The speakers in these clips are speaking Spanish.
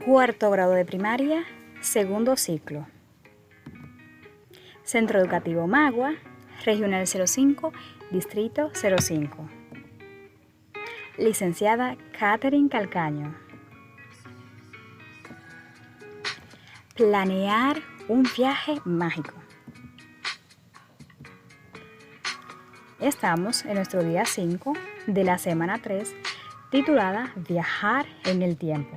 Cuarto grado de primaria, segundo ciclo. Centro Educativo Magua, Regional 05, Distrito 05. Licenciada Catherine Calcaño. Planear un viaje mágico. Estamos en nuestro día 5 de la semana 3, titulada Viajar en el tiempo.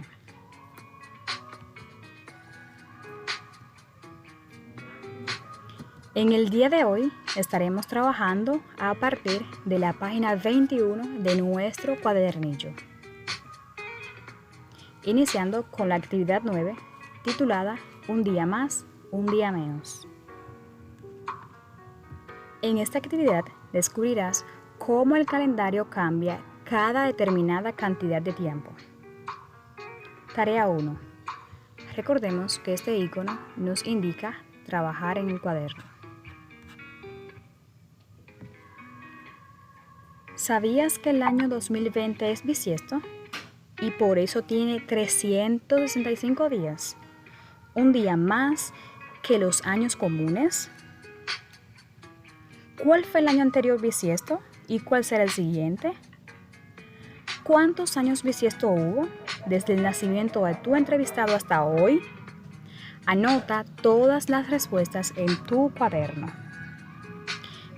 En el día de hoy estaremos trabajando a partir de la página 21 de nuestro cuadernillo, iniciando con la actividad 9, titulada Un día más, un día menos. En esta actividad descubrirás cómo el calendario cambia cada determinada cantidad de tiempo. Tarea 1. Recordemos que este icono nos indica trabajar en el cuaderno. ¿Sabías que el año 2020 es bisiesto y por eso tiene 365 días? ¿Un día más que los años comunes? ¿Cuál fue el año anterior bisiesto y cuál será el siguiente? ¿Cuántos años bisiesto hubo desde el nacimiento de tu entrevistado hasta hoy? Anota todas las respuestas en tu cuaderno.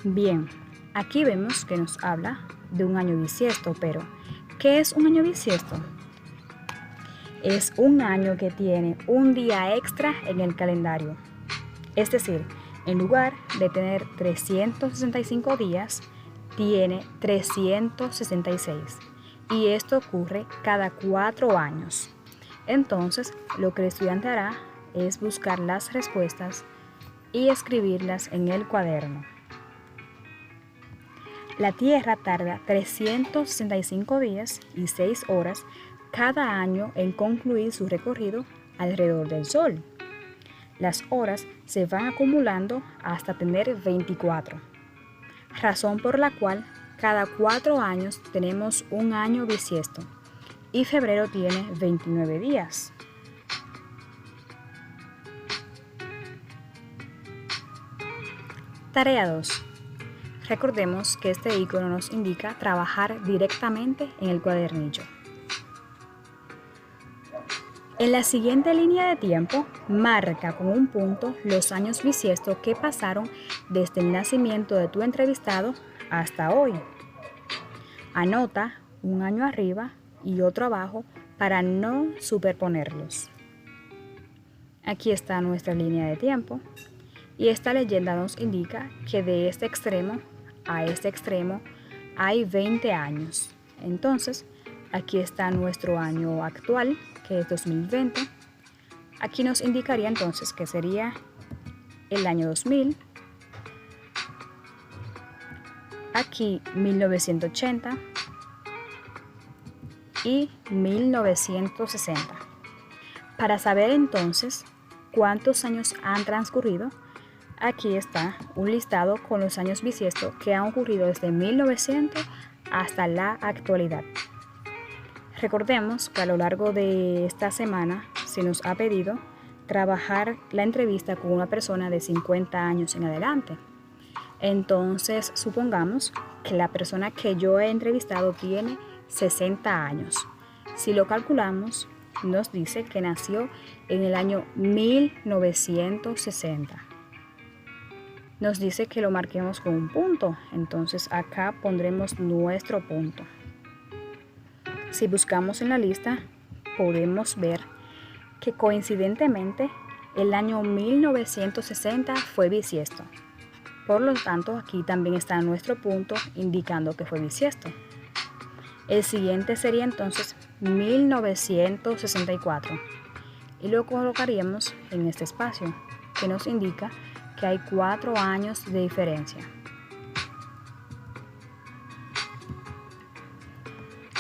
Bien, aquí vemos que nos habla de un año bisiesto, pero ¿qué es un año bisiesto? Es un año que tiene un día extra en el calendario. Es decir, en lugar de tener 365 días, tiene 366. Y esto ocurre cada 4 años. Entonces, lo que el estudiante hará es buscar las respuestas y escribirlas en el cuaderno. La Tierra tarda 365 días y 6 horas cada año en concluir su recorrido alrededor del Sol. Las horas se van acumulando hasta tener 24, razón por la cual cada 4 años tenemos un año bisiesto y febrero tiene 29 días. Tarea 2. Recordemos que este icono nos indica trabajar directamente en el cuadernillo. En la siguiente línea de tiempo, marca con un punto los años bisiestos que pasaron desde el nacimiento de tu entrevistado hasta hoy. Anota un año arriba y otro abajo para no superponerlos. Aquí está nuestra línea de tiempo y esta leyenda nos indica que de este extremo a este extremo hay 20 años. Entonces, aquí está nuestro año actual, que es 2020. Aquí nos indicaría entonces que sería el año 2000. Aquí 1980 y 1960. Para saber entonces cuántos años han transcurrido, aquí está un listado con los años bisiestos que han ocurrido desde 1900 hasta la actualidad. Recordemos que a lo largo de esta semana se nos ha pedido trabajar la entrevista con una persona de 50 años en adelante. Entonces, supongamos que la persona que yo he entrevistado tiene 60 años. Si lo calculamos, nos dice que nació en el año 1960. Nos dice que lo marquemos con un punto, entonces acá pondremos nuestro punto. Si buscamos en la lista, podemos ver que coincidentemente el año 1960 fue bisiesto. Por lo tanto, aquí también está nuestro punto indicando que fue bisiesto. El siguiente sería entonces 1964 y lo colocaríamos en este espacio que nos indica que hay 4 años de diferencia.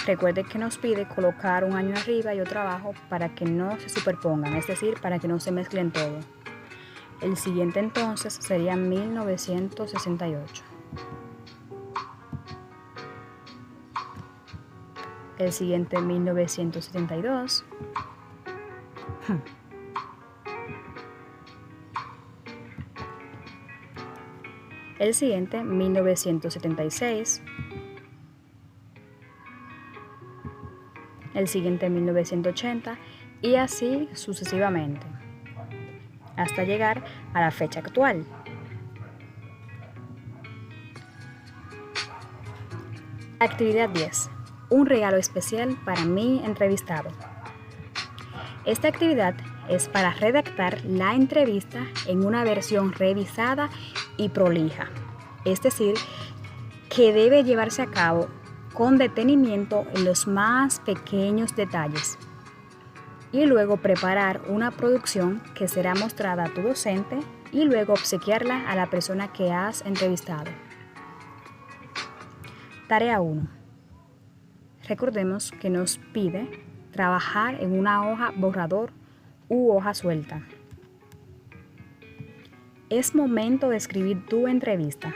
Recuerde que nos pide colocar un año arriba y otro abajo para que no se superpongan, es decir, para que no se mezclen todo. El siguiente entonces sería 1968. El siguiente 1972. El siguiente, 1976. El siguiente, 1980, y así sucesivamente, hasta llegar a la fecha actual. Actividad 10. Un regalo especial para mi entrevistado. Esta actividad es para redactar la entrevista en una versión revisada y prolija, es decir, que debe llevarse a cabo con detenimiento en los más pequeños detalles y luego preparar una producción que será mostrada a tu docente y luego obsequiarla a la persona que has entrevistado. Tarea 1. Recordemos que nos pide trabajar en una hoja borrador u hoja suelta. Es momento de escribir tu entrevista.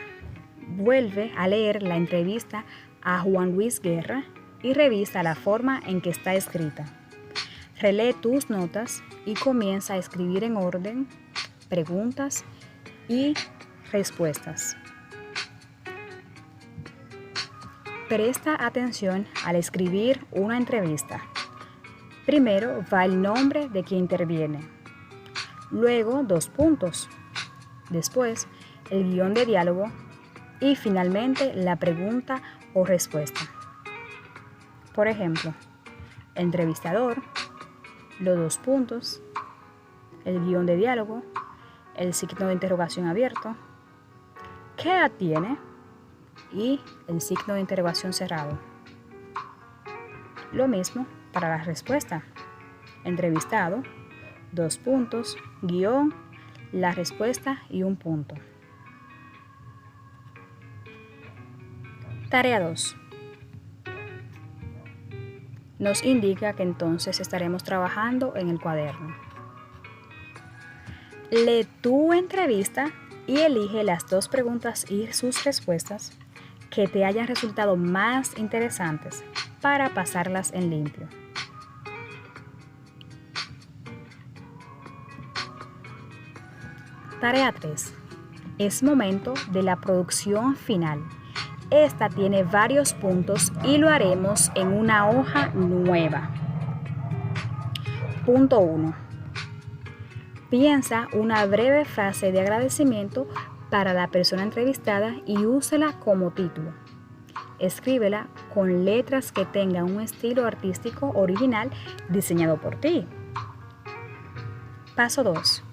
Vuelve a leer la entrevista a Juan Luis Guerra y revisa la forma en que está escrita. Relee tus notas y comienza a escribir en orden preguntas y respuestas. Presta atención al escribir una entrevista. Primero va el nombre de quien interviene, luego 2 puntos, después el guión de diálogo y finalmente la pregunta o respuesta. Por ejemplo, entrevistador, los 2 puntos, el guión de diálogo, el signo de interrogación abierto, ¿qué edad tiene? Y el signo de interrogación cerrado. Lo mismo para la respuesta. Entrevistado, 2 puntos, guión, la respuesta y 1 punto. Tarea 2. Nos indica que entonces estaremos trabajando en el cuaderno. Lee tu entrevista y elige las 2 preguntas y sus respuestas que te hayan resultado más interesantes para pasarlas en limpio. Tarea 3. Es momento de la producción final. Esta tiene varios puntos y lo haremos en una hoja nueva. Punto 1. Piensa una breve frase de agradecimiento para la persona entrevistada y úsela como título. Escríbela con letras que tengan un estilo artístico original diseñado por ti. Paso 2.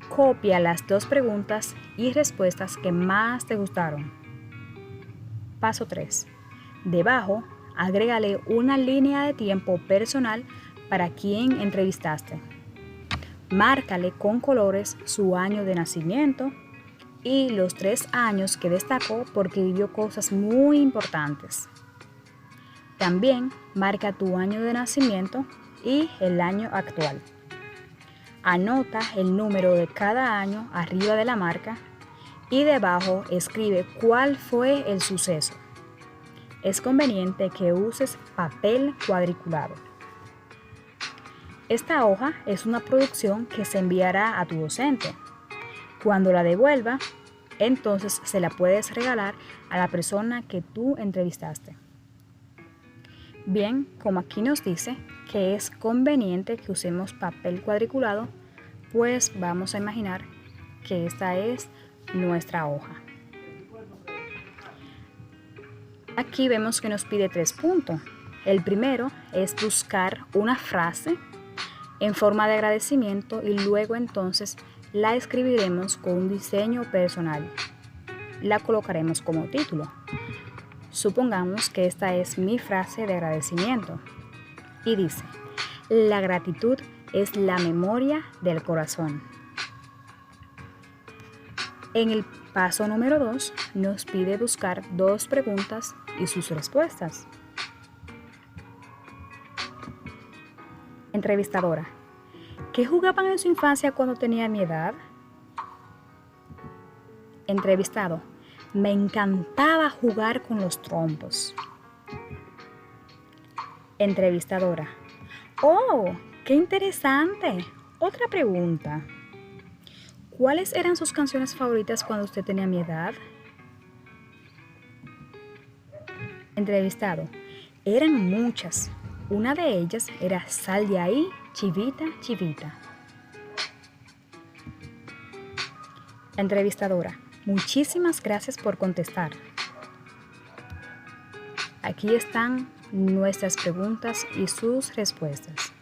Copia las 2 preguntas y respuestas que más te gustaron. Paso 3. Debajo, agrégale una línea de tiempo personal para quien entrevistaste. Márcale con colores su año de nacimiento y los 3 años que destacó porque vivió cosas muy importantes. También marca tu año de nacimiento y el año actual. Anota el número de cada año arriba de la marca y debajo escribe cuál fue el suceso. Es conveniente que uses papel cuadriculado. Esta hoja es una producción que se enviará a tu docente. Cuando la devuelva, entonces se la puedes regalar a la persona que tú entrevistaste. Bien, como aquí nos dice que es conveniente que usemos papel cuadriculado, pues vamos a imaginar que esta es nuestra hoja. Aquí vemos que nos pide 3 puntos. El primero es buscar una frase en forma de agradecimiento y luego entonces la escribiremos con un diseño personal. La colocaremos como título. Supongamos que esta es mi frase de agradecimiento y dice: la gratitud es la memoria del corazón. En el paso número 2 nos pide buscar 2 preguntas y sus respuestas. Entrevistadora: ¿qué jugaban en su infancia cuando tenía mi edad? Entrevistado: me encantaba jugar con los trompos. Entrevistadora: oh, ¡Qué interesante! Otra pregunta. ¿Cuáles eran sus canciones favoritas cuando usted tenía mi edad? Entrevistado. Eran muchas. Una de ellas era Sal de ahí, chivita, chivita. Entrevistadora. Muchísimas gracias por contestar. Aquí están nuestras preguntas y sus respuestas.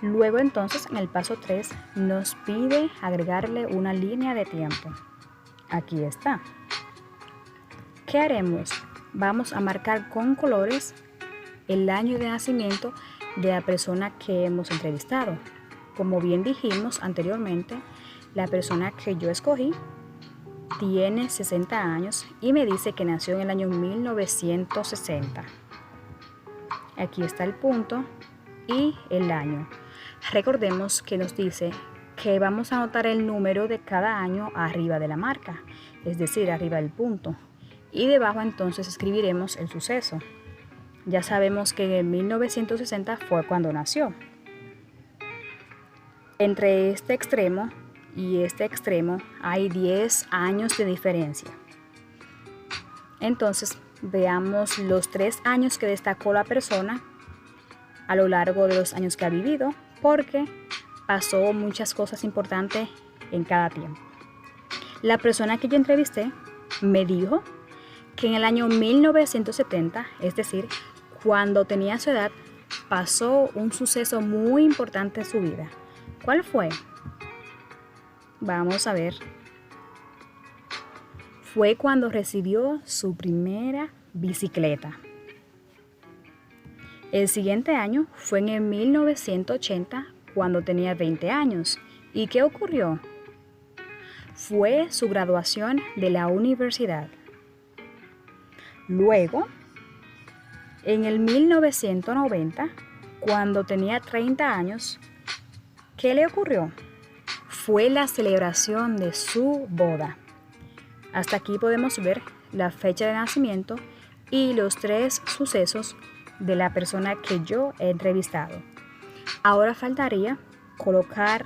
Luego entonces en el paso 3 nos pide agregarle una línea de tiempo. Aquí está. ¿Qué haremos? Vamos a marcar con colores el año de nacimiento de la persona que hemos entrevistado. Como bien dijimos anteriormente, la persona que yo escogí tiene 60 años y me dice que nació en el año 1960. Aquí está el punto y el año. Recordemos que nos dice que vamos a anotar el número de cada año arriba de la marca, es decir, arriba del punto. Y debajo entonces escribiremos el suceso. Ya sabemos que en 1960 fue cuando nació. Entre este extremo y este extremo hay 10 años de diferencia. Entonces veamos los 3 años que destacó la persona a lo largo de los años que ha vivido, porque pasó muchas cosas importantes en cada tiempo. La persona que yo entrevisté me dijo que en el año 1970, es decir, cuando tenía su edad, pasó un suceso muy importante en su vida. ¿Cuál fue? Vamos a ver. Fue cuando recibió su primera bicicleta. El siguiente año fue en el 1980, cuando tenía 20 años. ¿Y qué ocurrió? Fue su graduación de la universidad. Luego, en el 1990, cuando tenía 30 años, ¿qué le ocurrió? Fue la celebración de su boda. Hasta aquí podemos ver la fecha de nacimiento y los 3 sucesos de la persona que yo he entrevistado. Ahora faltaría colocar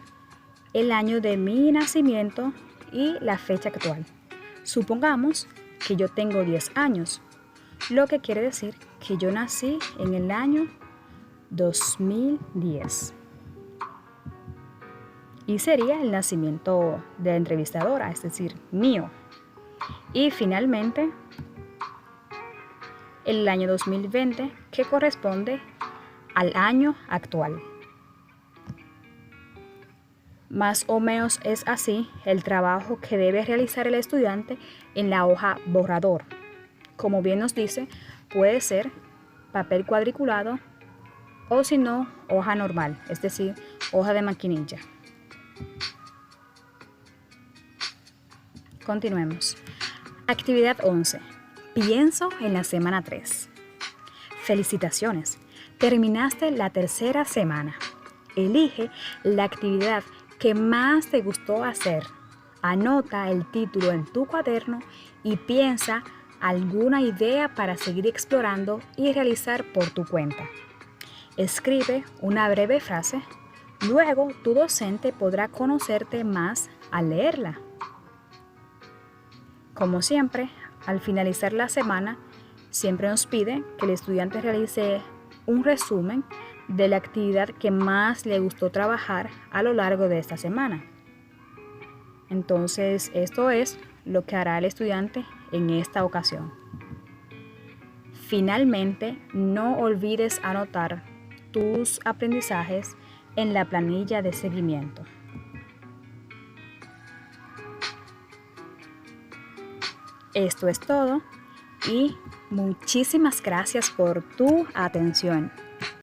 el año de mi nacimiento y la fecha actual. Supongamos que yo tengo 10 años, lo que quiere decir que yo nací en el año 2010. Y sería el nacimiento de la entrevistadora, es decir, mío. Y finalmente, el año 2020, que corresponde al año actual. Más o menos es así el trabajo que debe realizar el estudiante en la hoja borrador. Como bien nos dice, puede ser papel cuadriculado o si no, hoja normal, es decir, hoja de maquinilla. Continuemos. Actividad 11. Pienso en la semana 3. Felicitaciones. Terminaste la tercera semana. Elige la actividad que más te gustó hacer. Anota el título en tu cuaderno y piensa alguna idea para seguir explorando y realizar por tu cuenta. Escribe una breve frase. Luego tu docente podrá conocerte más al leerla. Como siempre, al finalizar la semana, siempre nos pide que el estudiante realice un resumen de la actividad que más le gustó trabajar a lo largo de esta semana. Entonces, esto es lo que hará el estudiante en esta ocasión. Finalmente, no olvides anotar tus aprendizajes en la planilla de seguimiento. Esto es todo y muchísimas gracias por tu atención.